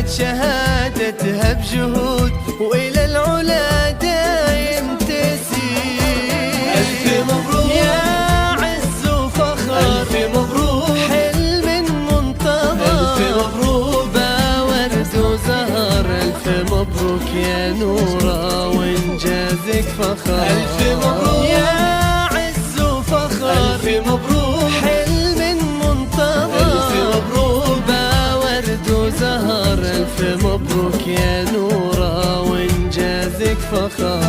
نالت شهادتها بجهود وإلى العلا دايم تسير. ألف مبروك يا عز وفخر، ألف مبروك حلم منتظر، ألف مبروك باورد وزهر. ألف مبروك يا نورة وإنجازك فخر. ألف مبروك يا عز وفخر، ألف مبروك حلم منتظر، ألف مبروك باورد وزهر. ألف مبروك يا نورة وإنجازك فخر.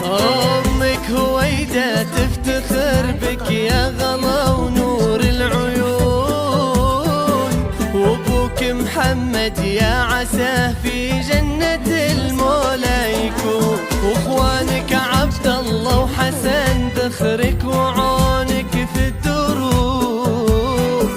أمك هويدا تفتخر بك يا غلا ونور العيون، وأبوك محمد يا عساه في جنة المولى يكون، وأخوانك عبد الله وحسن ذخرك وعونك في الدروب.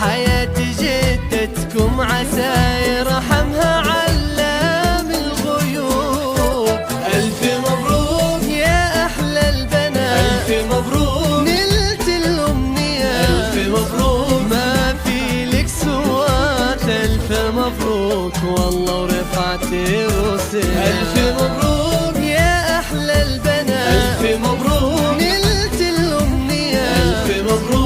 حياة جدتكم عسى يرحمها علام الغيوب. ألف مبروك يا أحلى البنات، ألف مبروك نلت الأمنية، ألف مبروك ما في لك سوات. ألف مبروك والله ورفعت روسك. ألف مبروك يا أحلى البنات، ألف مبروك نلت الأمنية، ألف مبروك